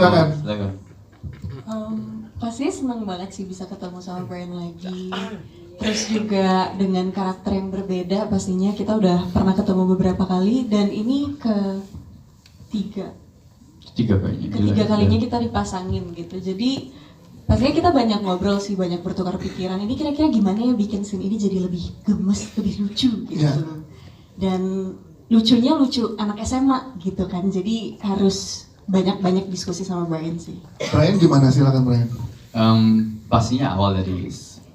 Silakan. Pastinya seneng banget sih bisa ketemu sama Brian lagi. Terus juga dengan karakter yang berbeda, pastinya kita udah pernah ketemu beberapa kali dan ini ketiga kalinya kita dipasangin gitu. Jadi pastinya kita banyak ngobrol sih, banyak bertukar pikiran. Ini kira-kira gimana ya bikin scene ini jadi lebih gemes, lebih lucu gitu. Dan lucunya lucu anak SMA gitu kan. Jadi harus banyak diskusi sama Brian sih. Brian gimana? Silakan Brian. Pastinya awal dari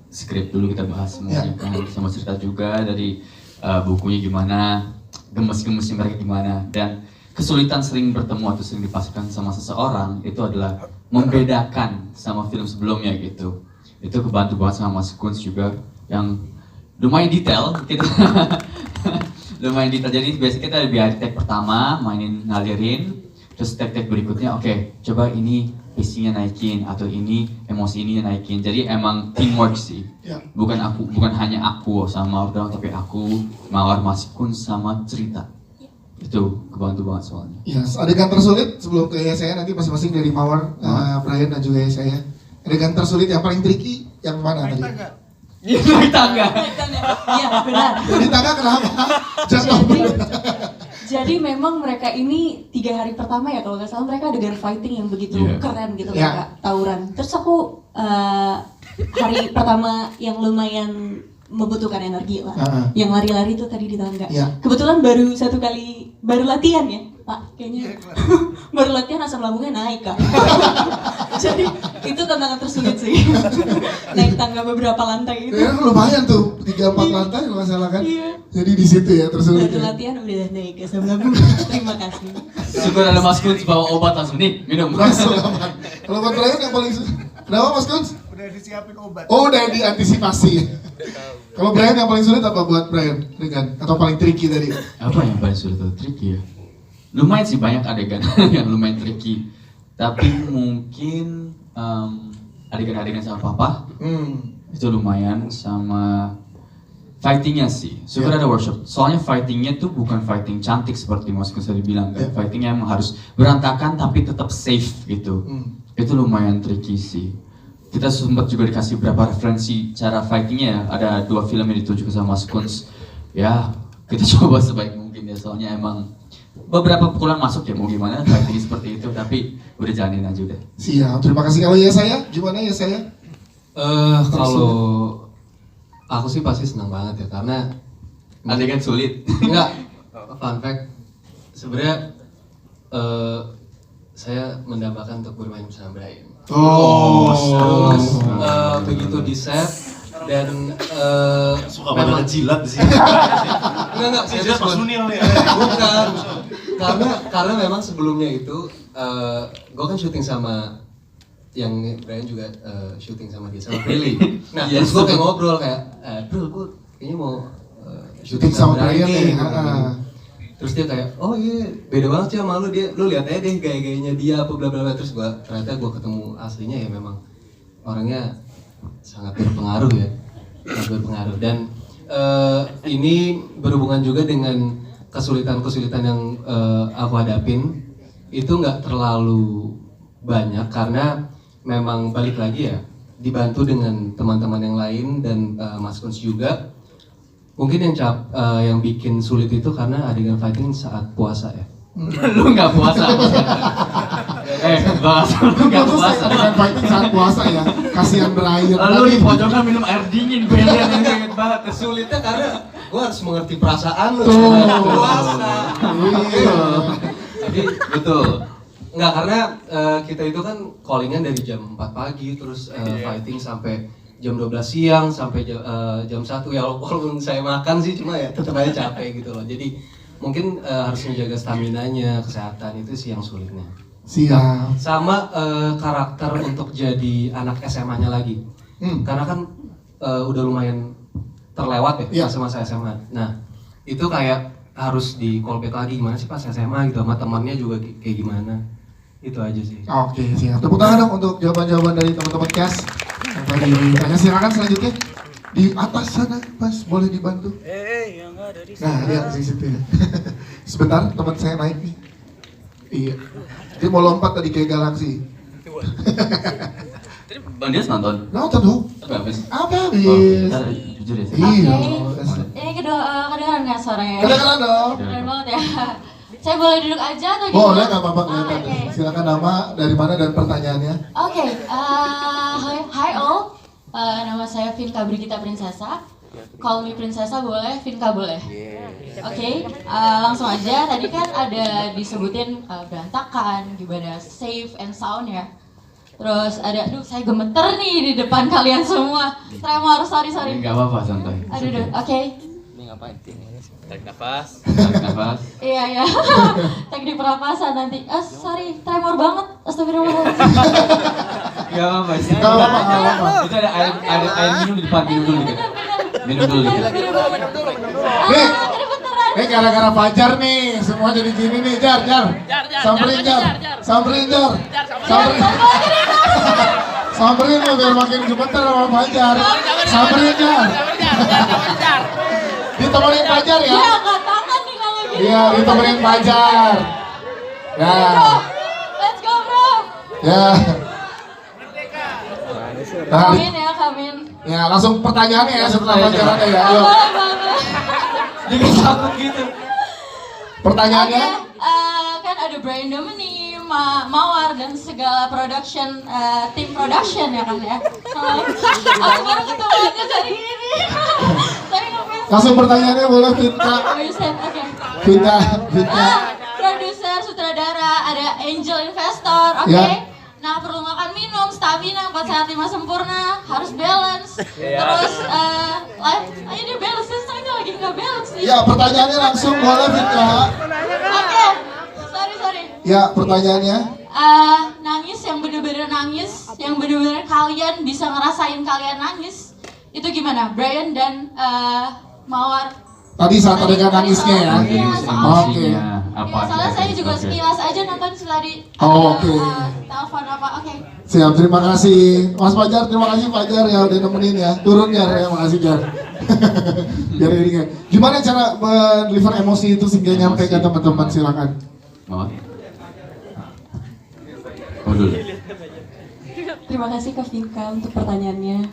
skrip dulu kita bahas semuanya kan, sama cerita juga dari bukunya gimana, gemes-gemesnya mereka gimana, dan kesulitan sering bertemu atau sering dipasangkan sama seseorang itu adalah membedakan sama film sebelumnya gitu. Itu kebantu banget sama Mas Kunz juga yang lumayan detail gitu. Lumayan detail, jadi biasanya kita lebih dari take pertama mainin ngalirin, terus take berikutnya oke, coba ini pacingnya naikin atau ini emosi ini naikin. Jadi emang teamwork sih. Bukan hanya aku sama Mawar doang, tapi aku, Mawar, Mas Kunz sama cerita. Itu kebantu banget soalnya. Yes, adegan tersulit sebelum ke saya nanti masing-masing dari Mawar, Brian dan juga saya. Adegan tersulit yang paling tricky yang mana tadi? Naik tangga. Iya benar. Di tangga kenapa? Jadi memang mereka ini 3 hari pertama ya kalau nggak salah mereka adegan fighting yang begitu keren gitu mereka tawuran. Terus aku hari pertama yang lumayan membutuhkan energi lah. Yang lari-lari itu tadi di tangga. Kebetulan baru latihan ya Pak kayaknya. Baru latihan asam lambungnya naik Kak. Jadi itu tantangan tersulit sih. Naik tangga beberapa lantai itu. Ya, lumayan tuh 3-4 lantai kalau nggak salah kan. Jadi di situ ya tersulit. Baru latihan udah naik asam lambung. Terima kasih. Syukur ada Mas Kunz bawa obat langsung nih minum. Langsung aman. Kalau buat Brian yang paling kenapa Mas Kunz? Udah disiapin obat. Oh udah diantisipasi. Kalau Brian yang paling sulit apa buat Brian? Dengan atau paling tricky tadi? Apa yang paling sulit atau tricky ya? Lumayan sih banyak adegan yang lumayan tricky. Tapi mungkin adegan-adegan sama papa itu lumayan, sama fightingnya sih. Syukur ada workshop. Soalnya fightingnya tuh bukan fighting cantik seperti Mas Kunz tadi bilang kan. Fightingnya emang harus berantakan tapi tetap safe gitu. Itu lumayan tricky sih. Kita sempat juga dikasih beberapa referensi cara fightingnya ya. Ada 2 film yang ditunjukkan sama Mas Kunz. Ya kita coba sebaik mungkin ya. Soalnya emang beberapa pukulan masuk ya, mau gimana fighting seperti itu, tapi udah jalanin aja udah. Siap, terima kasih. Kalau ya saya, gimana ya saya? Kalau aku sih pasti senang banget ya, karena adegan sulit. Enggak, fun fact, sebenarnya saya mendambakan untuk bermain bersama Brian. Terus begitu di set dan suka banget jilat di sini. Enggak, serius Mas Sunil nih. Bukan. Karena memang sebelumnya itu gue kan syuting sama yang Brian juga syuting sama dia sama Prilly. Nah, terus gue kayak ngobrol kayak, bro, gue kayaknya mau syuting sama Brian nih. Terus dia kayak, oh iya, beda banget sih sama lu, lu lihat aja deh gaya-gayanya dia apa bla bla bla. Terus ternyata gue ketemu aslinya ya memang orangnya sangat berpengaruh ya, sangat berpengaruh. Dan ini berhubungan juga dengan kesulitan-kesulitan yang aku hadapin itu nggak terlalu banyak karena memang balik lagi ya dibantu dengan teman-teman yang lain dan Mas Kunz juga. Mungkin yang bikin sulit itu karena adegan fighting saat puasa ya. Lu nggak puasa? Bahas lu nggak puasa. Dengan fighting saat puasa ya, kasihan berair. Lu di pojokan minum air dingin, gue lihat banget. Kesulitnya karena gue harus mengerti perasaan lu. Puasa. Jadi betul. Enggak, karena kita itu kan callingan dari jam 4 pagi terus fighting sampai jam 12 siang sampai jam 1 ya, walaupun saya makan sih cuma ya tetap aja capek gitu loh. Jadi mungkin harus menjaga staminanya, kesehatan itu sih yang sulitnya. Siap. Sama karakter untuk jadi anak SMA-nya lagi. Karena kan udah lumayan terlewat ya masa-masa SMA. Nah, itu kayak harus di callback lagi gimana sih pas SMA gitu sama temannya juga kayak gimana. Itu aja sih. Oke, siap. Tepuk tangan dong untuk jawaban-jawaban dari teman-teman cast. Tadi ditanya, silakan selanjutnya di atas sana, Mas, boleh dibantu? Yang ada di Nah, lihat di situ ya. Sebentar, teman saya naik nih. Iya. Dia mau lompat tadi kayak galaksi. Tadi Bang Dias nonton? Nonton dong. Tapi habis. Apa Oh, habis? ntar jujur ya. Oke. Iya. Ini kedengaran nggak suaranya? Kedengeran dong. Keren banget ya. Saya boleh duduk aja atau gimana? Boleh, nggak apa-apa kelihatan. Oke. Silakan nama, dari mana dan pertanyaannya. Oke, hi all. Nama saya Vinka Brigita Prinsesa. Call me Prinsesa boleh, Vinka boleh. Oke, langsung aja. Tadi kan ada disebutin berantakan, gimana safe and sound ya. Terus ada, aduh saya gemeter nih di depan kalian semua. Tremor, sorry. Enggak apa-apa, santai. Aduh, oke. Tarik nafas. Iya. Teknik pernapasan nanti. Sorry, tremor banget. Astagfirullahaladzim. Enggak apa-apa sih. Nggak apa-apa. Itu ada air minum di depan, minum dulu dikit. Minum dulu dikit. Nih, ini gara-gara Fajar nih, semua jadi gini nih, Jar. Samperin Jar. Samperin lo biar makin gemeter sama Fajar. Samperin Jar. Ditemenin Fajar ya. Iya, nggak tangan nih kalau gini. Iya, ditemenin Fajar. Ya. Let's go bro. Ya. Nah, Kamin. ya langsung pertanyaannya ya setelah pelajarannya ya. Ayo. Boleh. Jadi takut gitu. Pertanyaannya? Kan ada Brian Domini, Mawar dan segala production, tim production ya kan ya. Aku baru ketemu aja dari ini. Tapi ngapain? Langsung pertanyaannya boleh Vinka. Oke. Vinka. Produser, sutradara, ada angel investor, oke? Ya. Nah, perlu makan minum, stamina, 4 sehat 5 sempurna, harus balance. Terus life, ini balance, saya lagi nggak balance sih. Ya, pertanyaannya langsung boleh Vinka. Oke, sorry. Ya, pertanyaannya. Nangis yang bener-bener nangis, yang bener-bener kalian bisa ngerasain kalian nangis. Itu gimana, Brian dan Mawar? Tadi saat adegan nangisnya ya. Iya, Oke. Apa? soalnya saya juga Oke. sekilas aja nonton tadi. Oh, oke. Telepon apa? Oke. Siap, terima kasih Mas Fajar, terima kasih Fajar ya udah nemenin ya. Turun Jar ya, makasih Jar. Biar ini kayak. Gimana cara deliver emosi itu sehingga nyampe ke teman-teman, silakan. Mau? Kamu dulu. Terima kasih Kak Vinka untuk pertanyaannya.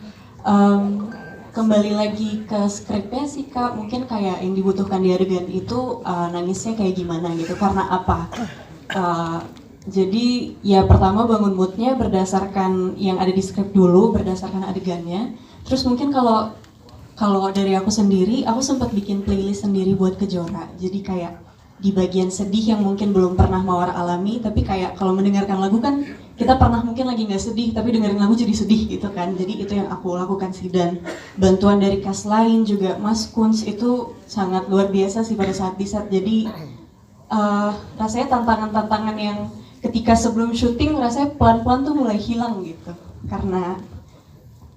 Kembali lagi ke skripnya sih Kak, mungkin kayak yang dibutuhkan di adegan itu nangisnya kayak gimana gitu, karena apa? Jadi ya pertama bangun moodnya berdasarkan yang ada di skrip dulu, berdasarkan adegannya. Terus mungkin kalau dari aku sendiri, aku sempat bikin playlist sendiri buat Kejora. Jadi kayak di bagian sedih yang mungkin belum pernah Mawar alami, tapi kayak kalau mendengarkan lagu kan kita pernah mungkin lagi nggak sedih, tapi dengerin lagu jadi sedih gitu kan. Jadi itu yang aku lakukan sih, dan bantuan dari cast lain juga Mas Kunz itu sangat luar biasa sih pada saat di set. Jadi rasanya tantangan-tantangan yang ketika sebelum syuting rasanya pelan-pelan tuh mulai hilang gitu, karena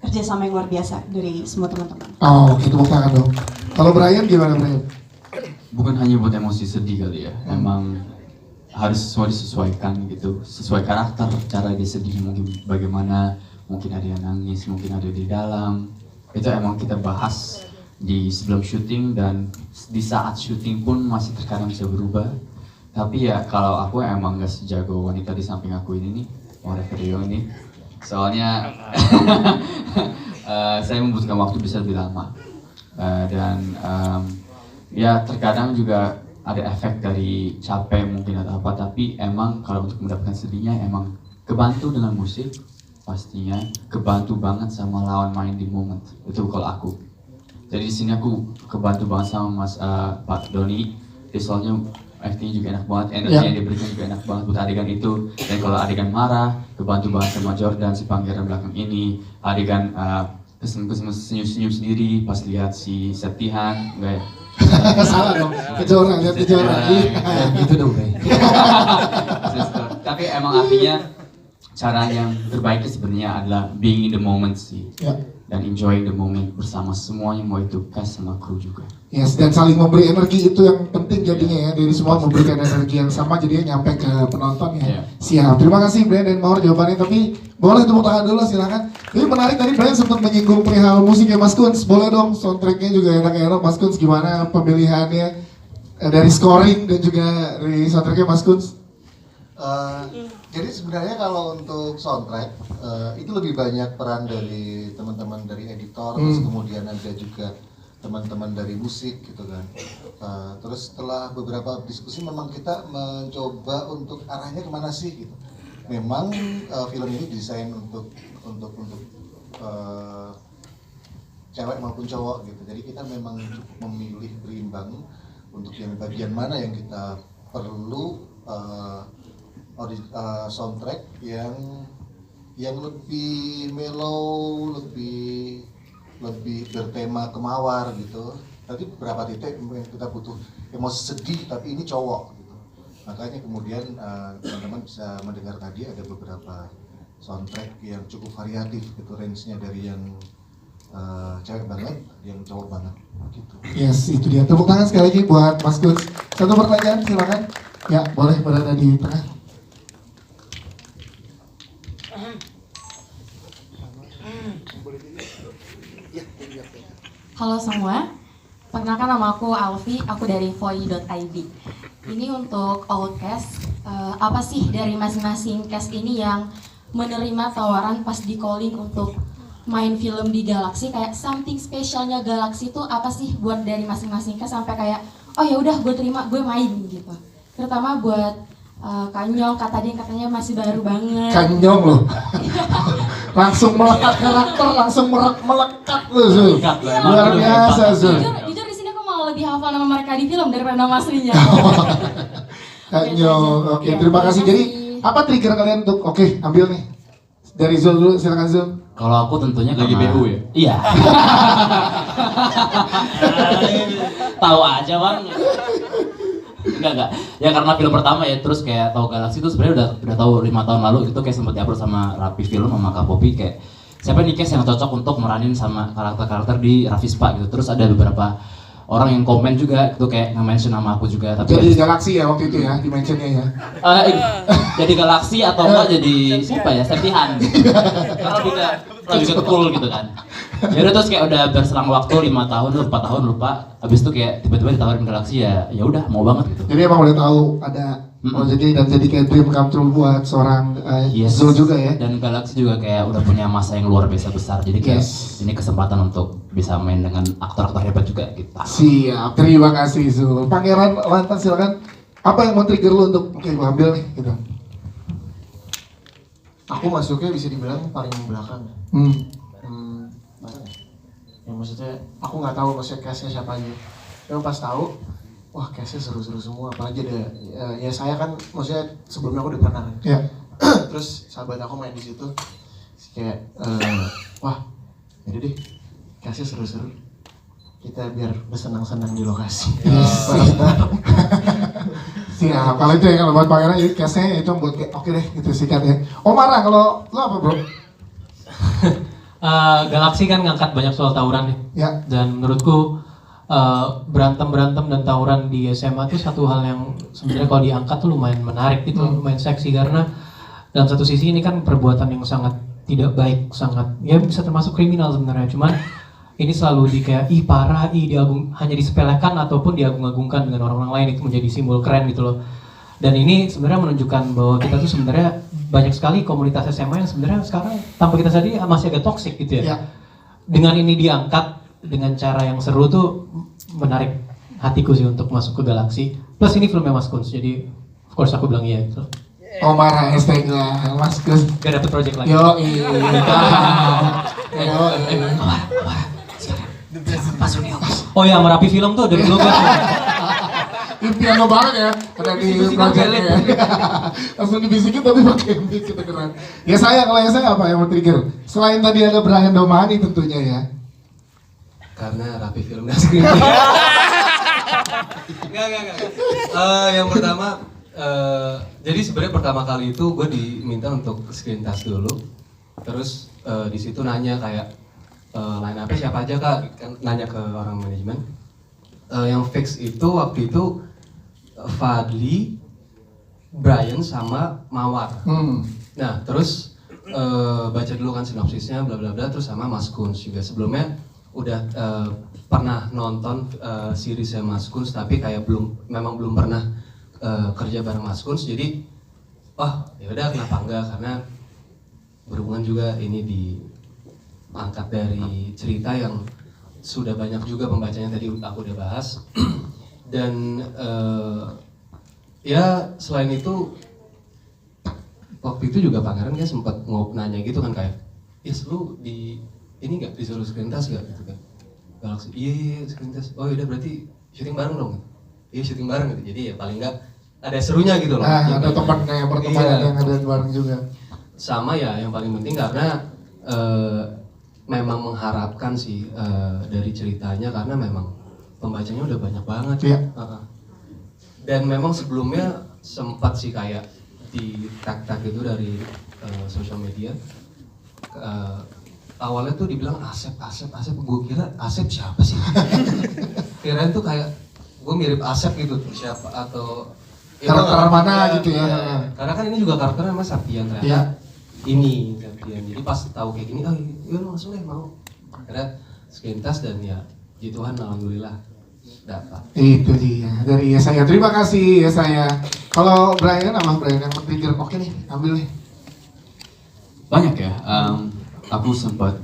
kerjasama yang luar biasa dari semua teman-teman. Oh, oke, tepuk tangan dong. Kalau Brian gimana Brian? Bukan hanya buat emosi sedih kali ya, emang harus semua disesuaikan gitu, sesuai karakter, cara dia sedih mungkin bagaimana, mungkin ada yang nangis, mungkin ada di dalam. Itu emang kita bahas di sebelum syuting, dan di saat syuting pun masih terkadang bisa berubah. Tapi ya kalau aku emang gak sejago wanita di samping aku ini nih, Mawar Rio ini, soalnya saya membutuhkan waktu bisa lebih lama. Ya terkadang juga ada efek dari capek mungkin atau apa, tapi emang kalau untuk mendapatkan sedihnya emang kebantu dengan musik pastinya, kebantu banget sama lawan main di momen itu kalau aku. Jadi di sini aku kebantu banget sama Mas Pak Doni, dia soalnya acting juga enak banget, energi yang diberikan juga enak banget buat adegan itu. Dan kalau adegan marah, kebantu banget sama Jordan si pangeran belakang ini, adegan kesem-kesem senyum-senyum sendiri pas lihat si Septihan, enggak ya? Salah dong, Kejora, lihat Kejora. Gitu dong, Bray. Tapi emang artinya cara yang terbaik sebenarnya adalah being in the moment sih. Ya. Dan enjoying the moment bersama semuanya, mau itu cast sama kru juga. Yes, dan saling memberi energi itu yang penting jadinya ya. Dari semua memberikan energi yang sama jadinya nyampe ke penonton ya. Iya. Siap, terima kasih Brian dan Mawar jawabannya. Tapi boleh tepuk tangan dulu silakan. Tapi menarik tadi Brian sempat menyinggung perihal musiknya Mas Kunz. Boleh dong, soundtracknya juga enak-enak. Mas Kunz gimana pemilihannya dari scoring dan juga dari soundtracknya Mas Kunz? Jadi sebenarnya kalau untuk soundtrack itu lebih banyak peran dari teman-teman dari editor, terus kemudian ada juga teman-teman dari musik gitu kan. Terus setelah beberapa diskusi memang kita mencoba untuk arahnya kemana sih gitu. Memang film ini desain untuk cewek maupun cowok gitu. Jadi kita memang cukup memilih berimbang untuk yang bagian mana yang kita perlu soundtrack yang lebih mellow, lebih bertema kemawar gitu. Tadi beberapa titik yang kita butuh emosi sedih, tapi ini cowok gitu. Makanya kemudian teman-teman bisa mendengar tadi ada beberapa soundtrack yang cukup variatif gitu, range-nya dari yang cewek banget, yang cowok banget gitu. Yes, itu dia. Tepuk tangan sekali lagi buat Mas Gus. Satu pertanyaan silakan. Ya, boleh berada di tengah. Halo semua, perkenalkan nama aku Alfi, aku dari Voi.id. Ini untuk all cast, apa sih dari masing-masing cast ini yang menerima tawaran pas di calling untuk main film di Galaxy, kayak something spesialnya Galaxy itu apa sih buat dari masing-masing cast sampai kayak oh ya udah gue terima, gue main gitu. Terutama buat Kanyong, Kak Tadi yang katanya masih baru banget. Kanyong loh. Langsung melekat karakter, langsung melekat loh Zul. Luar biasa Zul. Jujur di sini aku malah lebih hafal nama mereka di film daripada nama aslinya. Kanyong, oke, terima kasih. Jadi apa trigger kalian untuk ambil nih dari Zul dulu, silakan Zul. Kalau aku tentunya lagi BU ya. Iya. Tahu aja bang. Enggak. Ya karena film pertama ya, terus kayak tahu Galaxy itu sebenarnya udah tahu 5 tahun lalu itu kayak sempat diupload sama Rapi Film sama Kak Popi kayak siapa nih cast yang cocok untuk meranin sama karakter-karakter di Rafispa gitu. Terus ada beberapa orang yang komen juga itu kayak nge-mention nama aku juga. Tapi jadi Galaxy ya waktu itu ya, di-mentionnya ya. Jadi Galaxy atau enggak jadi siapa ya, Septihan. Karena lebih ke cool gitu kan. Ya udah terus kayak udah berselang waktu 5 tahun, 4 tahun lupa. Habis itu kayak tiba-tiba ditawarin Galaxy ya udah mau banget gitu. Jadi emang udah tahu ada jadi kayak dream come true buat seorang Zul juga ya. Dan Galaxy juga kayak udah punya masa yang luar biasa besar. Jadi kayak ini kesempatan untuk bisa main dengan aktor-aktor hebat juga gitu. Siap, terima kasih Zul. Pangeran Lantas silakan. Apa yang mau trigger lu untuk gua ambil nih gitu. Aku masuknya bisa dibilang paling belakang. Ya maksudnya aku nggak tahu maksudnya cast-nya siapa aja. Yang pas tahu, wah cast-nya seru-seru semua. Apalagi ada ya saya kan maksudnya sebelumnya aku udah pernah kan. Iya. Terus sahabat aku main di situ, kayak wah, jadi deh cast-nya seru-seru. Kita biar bersenang-senang di lokasi. Siap, kalau itu ya kalau buat pangeran jadi cast-nya itu buat oke deh gitu sikat ya. Omara kalau lu apa bro? Galaxy kan ngangkat banyak soal tawuran nih. Ya. Dan menurutku berantem dan tawuran di SMA itu satu hal yang sebenarnya kalau diangkat tuh lumayan menarik gitu, lumayan seksi karena dalam satu sisi ini kan perbuatan yang sangat tidak baik, sangat ya bisa termasuk kriminal sebenarnya. Cuman ini selalu di kayak parah, hanya disepelekan ataupun diagung-agungkan dengan orang-orang lain, itu menjadi simbol keren gitu loh. Dan ini sebenarnya menunjukkan bahwa kita tuh sebenarnya banyak sekali komunitas SMA yang sebenarnya sekarang tanpa kita sadari masih agak toksik gitu ya. Dengan ini diangkat dengan cara yang seru tuh menarik hatiku sih untuk masuk ke Galaxy. Plus ini filmnya Mas Kunz, jadi of course aku bilang iya gitu. Omara hashtag Mas Gus. Gak dapet project lagi. Oh ya, Merapi Film tuh dari dulu gue. Impian lo banget ya, ada di projectnya ya. Langsung dibisikin tapi pakai mic kedengeran. Ya kalau saya apa yang mau trigger? Selain tadi ada Brian Domani tentunya ya. Karena Rapi Film dan Screen. Enggak. Yang pertama, jadi sebenarnya pertama kali itu gue diminta untuk screen test dulu. Terus di situ nanya kayak line up-nya siapa aja kak? Nanya ke orang manajemen. Yang fix itu waktu itu Fadli, Brian sama Mawar. Nah terus baca dulu kan sinopsisnya bla bla bla, terus sama Mas Kunz juga sebelumnya udah pernah nonton seriesnya Mas Kunz tapi kayak memang belum pernah kerja bareng Mas Kunz, jadi ya udah kenapa enggak, karena berhubungan juga ini diangkat dari cerita yang sudah banyak juga pembacanya, tadi aku udah bahas. Dan ya selain itu waktu itu juga Pangeran kayak sempat nanya gitu kan, kayak Yes, lu di ini nggak disuruh screentas nggak gitu kan? Galaxy, iya screentas. Oh yaudah berarti syuting bareng dong. Iya syuting bareng gitu. Jadi ya paling nggak ada serunya gitu loh. Ada temannya, pertemanan yang ada bareng juga. Sama ya, yang paling penting karena memang mengharapkan sih dari ceritanya, karena memang pembacanya udah banyak banget. Iya. Dan memang sebelumnya sempat sih kayak di tag itu dari sosial media. Awalnya tuh dibilang Asep, gue kira Asep siapa sih? Kirain tuh kayak gue mirip Asep gitu, siapa atau karakter mana gitu ya. Karena kan ini juga karakternya Mas Septian ternyata. Iya. Ini Septian. Jadi pas tahu kayak gini, iya langsung deh mau. Akhirnya screentas dan ya puji Tuhan alhamdulillah dapat. Itu dia dari Yesaya. Terima kasih Yesaya. Kalau Brian yang men-trigger, oke nih, ambil nih. Banyak ya. Aku sempat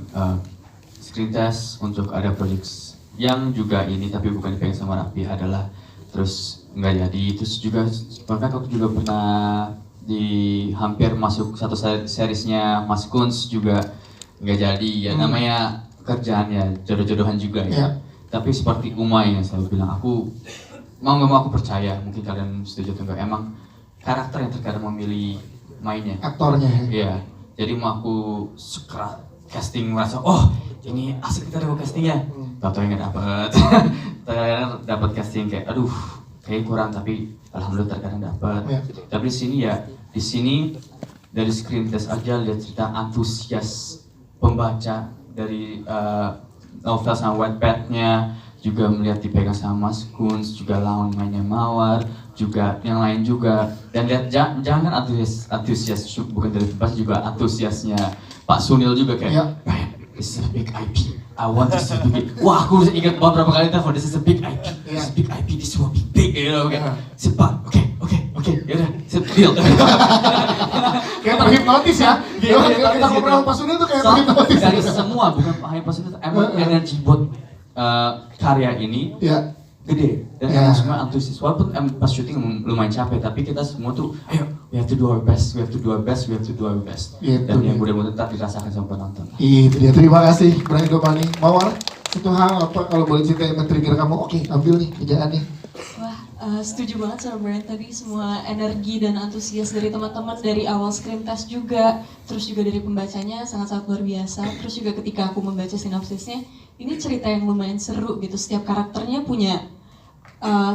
screen test untuk ada project yang juga ini, tapi bukan dipegang sama Raffi, adalah terus nggak jadi. Terus juga bahkan aku juga pernah di hampir masuk satu seriesnya Mas Kunz juga nggak jadi. Ya namanya kerjaan ya, jodoh-jodohan juga ya. Tapi seperti Umay yang selalu bilang, aku mau nggak mau aku percaya, mungkin kalian setuju atau enggak, emang karakter yang terkadang memilih mainnya, Aktornya. iya. Jadi mau aku suka casting, merasa oh ini asik kita dapat castingnya, tahu yang nggak dapet. Terkadang dapat casting kayak aduh kayak kurang, tapi alhamdulillah terkadang dapat. Tapi di sini dari screen test aja lihat cerita antusias pembaca dari novel sama Wattpad-nya, juga melihat dipegang sama Mas Kunz, juga lawan mainnya Mawar, juga yang lain juga. Dan lihat jangan antusias bukan dari pembaca, juga antusiasnya Pak Sunil juga kayak this is a big IP, I want this to be big. Wah, aku ingat banget berapa kali telepon, this is a big IP, this is a big IP, this will be big, you know, kayak cepat, oke, yaudah, deal. Kayak terhipnotis ya. Kita ngobrol sama Pak Sunil tuh kayak terhipnotis. Dari semua, bukan hanya Pak Sunil, emang energi buat karya ini gede, dan semua antusias. Walaupun pas syuting lumayan capek, tapi kita semua tuh ayo, we have to do our best. Dan yang mudah-mudahan tetap dirasakan sama penonton. Itu dia, terima kasih Brian Domani. Mawar, satu hal apa kalau boleh cerita yang men-trigger kamu, oke ambil nih kerjaan nih. Wah, setuju banget sama Brian tadi, semua energi dan antusias dari teman-teman dari awal screen test juga, terus juga dari pembacanya sangat-sangat luar biasa. Terus juga ketika aku membaca sinopsisnya, ini cerita yang lumayan seru gitu, setiap karakternya punya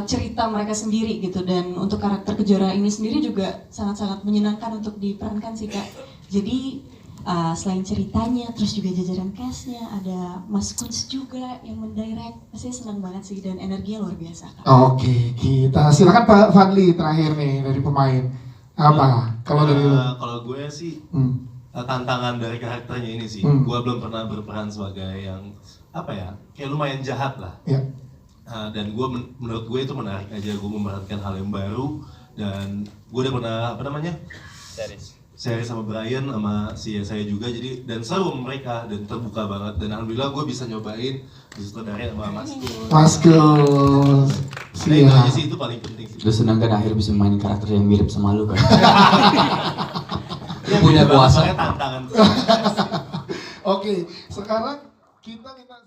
cerita mereka sendiri gitu, dan untuk karakter Kejora ini sendiri juga sangat-sangat menyenangkan untuk diperankan sih Kak. Jadi selain ceritanya, terus juga jajaran castnya, ada Mas Kunz juga yang mendirect, pasti senang banget sih, dan energinya luar biasa Kak. Oke, kita silakan Pak Fadli terakhir nih dari pemain. Apa? Kalau dari kalau gue sih tantangan dari karakternya ini sih, gue belum pernah berperan sebagai yang apa ya, kayak lumayan jahat lah. Dan menurut gue itu menarik aja, gue memerankan hal yang baru, dan gue udah pernah series sama Brian sama saya juga, jadi dan seru mereka dan terbuka banget, dan alhamdulillah gue bisa nyobain disutradarai sama Mas Kunz. Nah itu aja sih, itu paling penting sih. Lu senang kan akhirnya bisa main karakter yang mirip sama lu kan? Punya kuasa tantangan. Oke, sekarang kita minta